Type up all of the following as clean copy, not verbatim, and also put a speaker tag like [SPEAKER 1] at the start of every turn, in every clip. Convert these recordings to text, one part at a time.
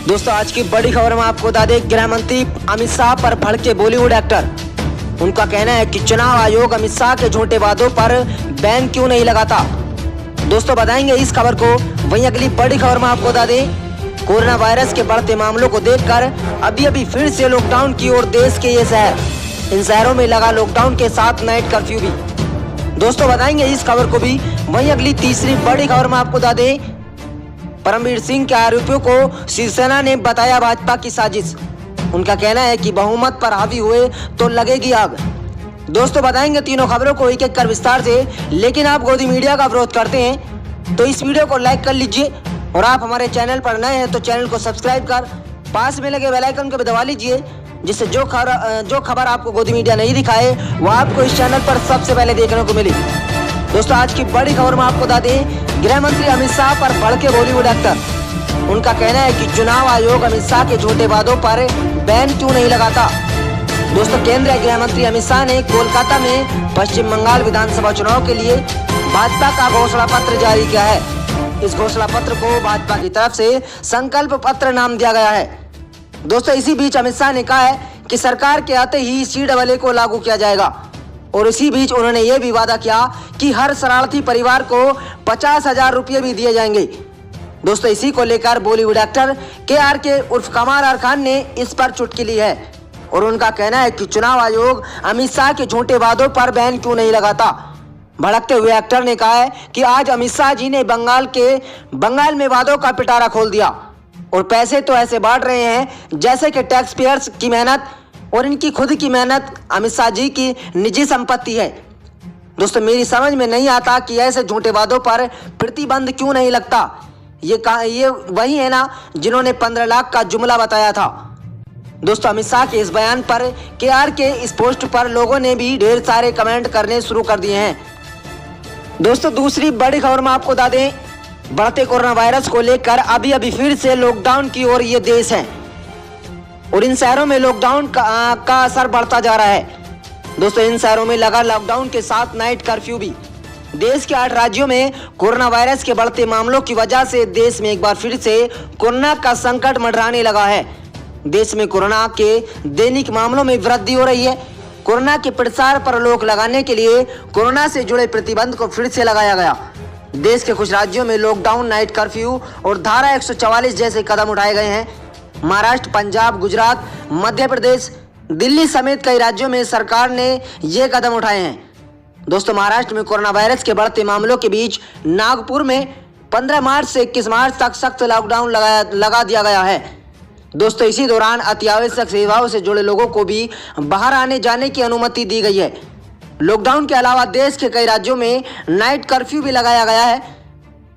[SPEAKER 1] दोस्तों आज की बड़ी खबर में आपको बता दें, गृह मंत्री अमित शाह पर भड़के बॉलीवुड एक्टर। उनका कहना है कि चुनाव आयोग अमित शाह के झूठे वादों पर बैन क्यों नहीं लगाता। दोस्तों बताएंगे इस खबर को। वहीं अगली बड़ी खबर में आपको बता दें, कोरोना वायरस के बढ़ते मामलों को देखकर अभी फिर से लॉकडाउन की ओर देश के ये शहर। इन शहरों में लगा लॉकडाउन के साथ नाइट कर्फ्यू भी। दोस्तों बताएंगे इस खबर को भी। वहीं अगली तीसरी बड़ी खबर में आपको बता दें, परमवीर सिंह के आरोपियों को शिवसेना ने बताया भाजपा की साजिश। उनका कहना है कि बहुमत पर हावी हुए तो लगेगी आग। दोस्तों बताएंगे तीनों खबरों को एक एक कर विस्तार से। लेकिन आप गोदी मीडिया का विरोध करते हैं तो इस वीडियो को लाइक कर लीजिए, और आप हमारे चैनल पर नए हैं तो चैनल को सब्सक्राइब कर पास में लगे बेल आइकन को भी दबा लीजिए, जिससे जो खबर आपको गोदी मीडिया नहीं दिखाए वो आपको इस चैनल पर सबसे पहले देखने को मिली। दोस्तों आज की बड़ी खबर में आपको बता दें, गृह मंत्री अमित शाह पर भड़के बॉलीवुड एक्टर। उनका कहना है कि चुनाव आयोग अमित शाह के झूठे वादों पर बैन क्यों नहीं लगाता। दोस्तों केंद्रीय गृह मंत्री अमित शाह ने कोलकाता में पश्चिम बंगाल विधानसभा चुनाव के लिए भाजपा का घोषणा पत्र जारी किया है। इस घोषणा पत्र को भाजपा की तरफ से संकल्प पत्र नाम दिया गया है। दोस्तों इसी बीच अमित शाह ने कहा है कि सरकार के आते ही CAA को लागू किया जाएगा, और इसी बीच उन्होंने ये भी वादा किया कि हर शरारती परिवार को 50,000 रुपये भी दिए जाएंगे। दोस्तों इसी को लेकर बॉलीवुड एक्टर KRK उर्फ कमाल आर खान ने इस पर चुटकी ली है, और उनका कहना है कि चुनाव आयोग अमित शाह के झूठे वादों पर बैन क्यों नहीं लगाता। भड़कते हुए एक्टर ने कहा है कि आज अमित शाह जी ने बंगाल में वादों का पिटारा खोल दिया, और पैसे तो ऐसे बांट रहे हैं जैसे कि टैक्स पेयर्स की मेहनत और इनकी खुद की मेहनत अमित शाह जी की निजी संपत्ति है। दोस्तों मेरी समझ में नहीं आता कि ऐसे झूठे वादों पर प्रतिबंध क्यों नहीं लगता। ये वही है ना जिन्होंने 15 लाख का जुमला बताया था। दोस्तों अमित शाह के इस बयान पर KRK इस पोस्ट पर लोगों ने भी ढेर सारे कमेंट करने शुरू कर दिए हैं। दोस्तों दूसरी बड़ी खबर में आपको बता दें, बढ़ते कोरोना वायरस को लेकर अभी फिर से लॉकडाउन की ओर ये देश है, और इन शहरों में लॉकडाउन का असर बढ़ता जा रहा है। दोस्तों इन शहरों में लगा लॉकडाउन के साथ नाइट कर्फ्यू भी। देश के 8 राज्यों में कोरोना वायरस के बढ़ते मामलों की वजह से देश में एक बार फिर से कोरोना का संकट मंडराने लगा है। देश में कोरोना के दैनिक मामलों में वृद्धि हो रही है। कोरोना के प्रसार पर रोक लगाने के लिए कोरोना से जुड़े प्रतिबंध को फिर से लगाया गया। देश के कुछ राज्यों में लॉकडाउन, नाइट कर्फ्यू और धारा 144 जैसे कदम उठाए गए हैं। महाराष्ट्र, पंजाब, गुजरात, मध्य प्रदेश, दिल्ली समेत कई राज्यों में सरकार ने ये कदम उठाए हैं। दोस्तों महाराष्ट्र में कोरोना वायरस के बढ़ते मामलों के बीच नागपुर में 15 मार्च से 21 मार्च तक सख्त लॉकडाउन लगा दिया गया है। दोस्तों इसी दौरान अत्यावश्यक सेवाओं से जुड़े लोगों को भी बाहर आने जाने की अनुमति दी गई है। लॉकडाउन के अलावा देश के कई राज्यों में नाइट कर्फ्यू भी लगाया गया है।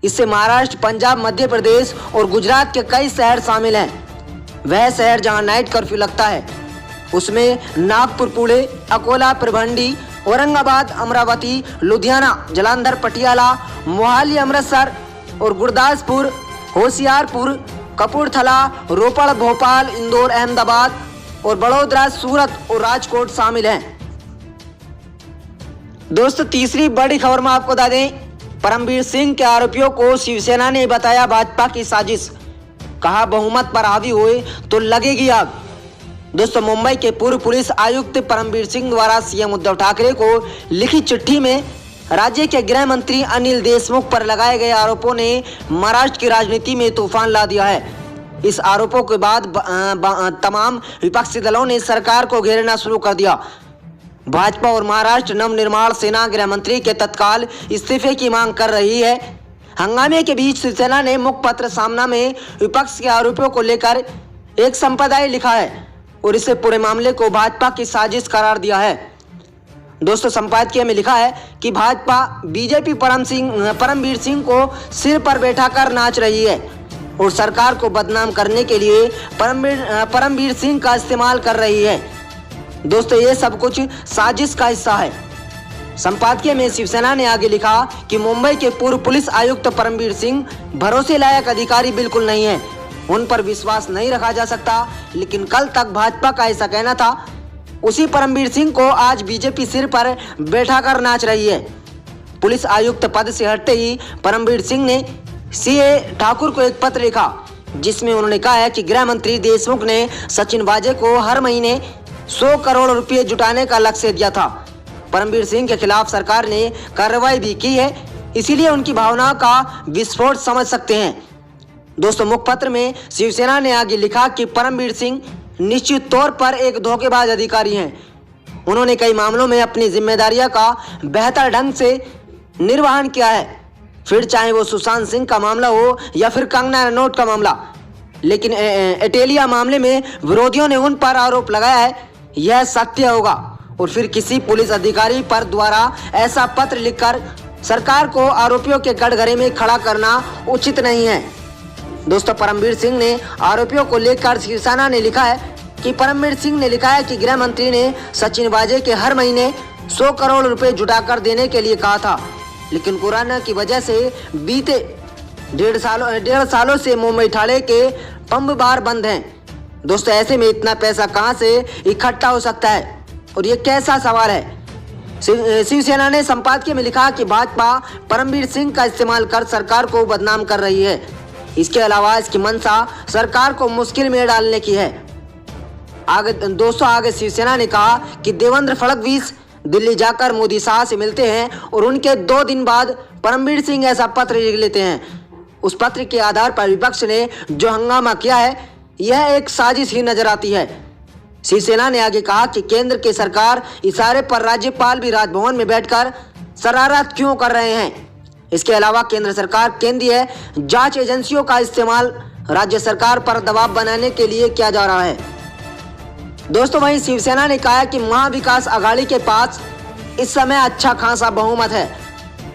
[SPEAKER 1] इससे महाराष्ट्र, पंजाब, मध्य प्रदेश और गुजरात के कई शहर शामिल हैं। वह शहर जहां नाइट कर्फ्यू लगता है उसमें नागपुर, पुणे, अकोला, भिवंडी, औरंगाबाद, अमरावती, लुधियाना, जालंधर, पटियाला, मोहाली, अमृतसर और गुरदासपुर, होशियारपुर, कपूरथला, रोपड़, भोपाल, इंदौर, अहमदाबाद और बड़ौदा, सूरत और राजकोट शामिल हैं। दोस्तों तीसरी बड़ी खबर में आपको बता दें, परमवीर सिंह के आरोपियों को शिवसेना ने बताया भाजपा की साजिश। कहा बहुमत पर हावी हुए तो लगेगी आग। दोस्तों मुंबई के पूर्व पुलिस आयुक्त परमवीर सिंह द्वारा CM उद्धव ठाकरे को लिखी चिट्ठी में राज्य के गृह मंत्री अनिल देशमुख पर लगाए गए आरोपों ने महाराष्ट्र की राजनीति में तूफान ला दिया है। इस आरोपों के बाद तमाम विपक्षी दलों ने सरकार को घेरना शुरू कर दिया। भाजपा और महाराष्ट्र नवनिर्माण सेना गृह मंत्री के तत्काल इस्तीफे की मांग कर रही है। हंगामे के बीच शिवसेना ने मुखपत्र सामना में विपक्ष के आरोपों को लेकर एक संपादकीय लिखा है, और इसे पूरे मामले को भाजपा की साजिश करार दिया है। दोस्तों संपादकीय में लिखा है कि भाजपा बीजेपी परमवीर सिंह को सिर पर बैठाकर नाच रही है और सरकार को बदनाम करने के लिए परमवीर सिंह का इस्तेमाल कर रही है। दोस्तों ये सब कुछ साजिश का हिस्सा है। संपादकीय में शिवसेना ने आगे लिखा कि मुंबई के पूर्व पुलिस आयुक्त परमवीर सिंह भरोसे लायक अधिकारी बिल्कुल नहीं है, उन पर विश्वास नहीं रखा जा सकता। लेकिन कल तक भाजपा का ऐसा कहना था। उसी परमवीर सिंह को आज बीजेपी सिर पर बैठाकर नाच रही है। पुलिस आयुक्त पद से हटते ही परमवीर सिंह ने CA ठाकुर को एक पत्र लिखा जिसमें उन्होंने कहा है कि गृह मंत्री देशमुख ने सचिन वाजे को हर महीने 100 करोड़ रुपए जुटाने का लक्ष्य दिया था। परमवीर सिंह के खिलाफ सरकार ने कार्रवाई भी की है, इसीलिए उनकी भावनाओं का विस्फोट समझ सकते हैं। दोस्तों, मुखपत्र में शिवसेना ने आगे लिखा कि परमवीर सिंह निश्चित तौर पर एक धोखेबाज अधिकारी हैं। उन्होंने कई मामलों में अपनी जिम्मेदारियों का बेहतर ढंग से निर्वहन किया है, फिर चाहे वो सुशांत सिंह का मामला हो या फिर कंगना रनौत का मामला। लेकिन एटेलिया मामले में विरोधियों ने उन पर आरोप लगाया है, यह सत्य होगा और फिर किसी पुलिस अधिकारी पर द्वारा ऐसा पत्र लिखकर सरकार को आरोपियों के कटघरे में खड़ा करना उचित नहीं है। दोस्तों, परमवीर सिंह ने आरोपियों को लेकर शिवसेना ने लिखा है कि परमवीर सिंह ने लिखा है कि गृह मंत्री ने सचिन वाजे के हर महीने 100 करोड़ रुपए जुटाकर देने के लिए कहा था, लेकिन कोरोना की वजह से बीते 1.5 सालों से मुंबई ठाणे के पंप बार बंद हैं। दोस्तों, ऐसे में इतना पैसा कहां से इकट्ठा हो सकता है और ये कैसा सवाल है। शिवसेना ने संपादकीय में लिखा कि भाजपा परमवीर सिंह का इस्तेमाल कर सरकार को बदनाम कर रही है। इसके अलावा इसकी मंशा सरकार को मुश्किल में डालने की है। आगे शिवसेना ने कहा कि देवेंद्र फडणवीस दिल्ली जाकर मोदी शाह से मिलते हैं और उनके 2 दिन बाद परमवीर सिंह ऐसा पत्र लिख लेते हैं। उस पत्र के आधार पर विपक्ष ने जो हंगामा किया है, यह एक साजिश ही नजर आती है। शिवसेना ने आगे कहा कि केंद्र की सरकार इशारे पर राज्यपाल भी राजभवन में बैठकर शरारत क्यों कर रहे हैं। इसके अलावा केंद्र सरकार केंद्रीय जांच एजेंसियों का इस्तेमाल राज्य सरकार पर दबाव बनाने के लिए किया जा रहा है। दोस्तों, वहीं शिवसेना ने कहा कि महाविकास आघाड़ी के पास इस समय अच्छा खासा बहुमत है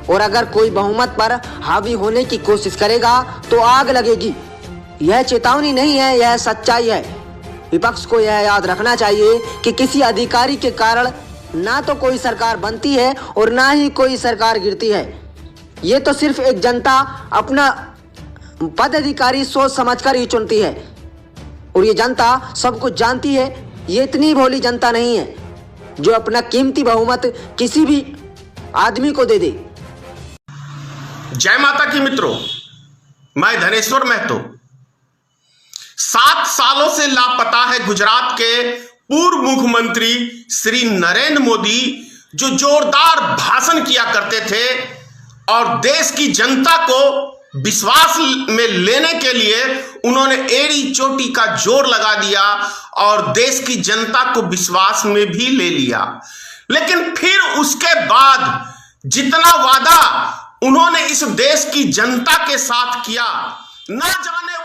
[SPEAKER 1] और अगर कोई बहुमत पर हावी होने की कोशिश करेगा तो आग लगेगी। यह चेतावनी नहीं है, यह सच्चाई है। विपक्ष को यह याद रखना चाहिए कि किसी अधिकारी के कारण ना तो कोई सरकार बनती है और ना ही कोई सरकार गिरती है। ये तो सिर्फ एक जनता अपना पदाधिकारी सोच समझकर ही चुनती है और ये जनता सब कुछ जानती है। ये इतनी भोली जनता नहीं है जो अपना कीमती बहुमत किसी भी आदमी को दे दे।
[SPEAKER 2] जय माता की मित्रों, मैं धनेश्वर महतो। 7 सालों से लापता है गुजरात के पूर्व मुख्यमंत्री श्री नरेंद्र मोदी, जो जोरदार भाषण किया करते थे और देश की जनता को विश्वास में लेने के लिए उन्होंने एड़ी चोटी का जोर लगा दिया और देश की जनता को विश्वास में भी ले लिया। लेकिन फिर उसके बाद जितना वादा उन्होंने इस देश की जनता के साथ किया, ना जाने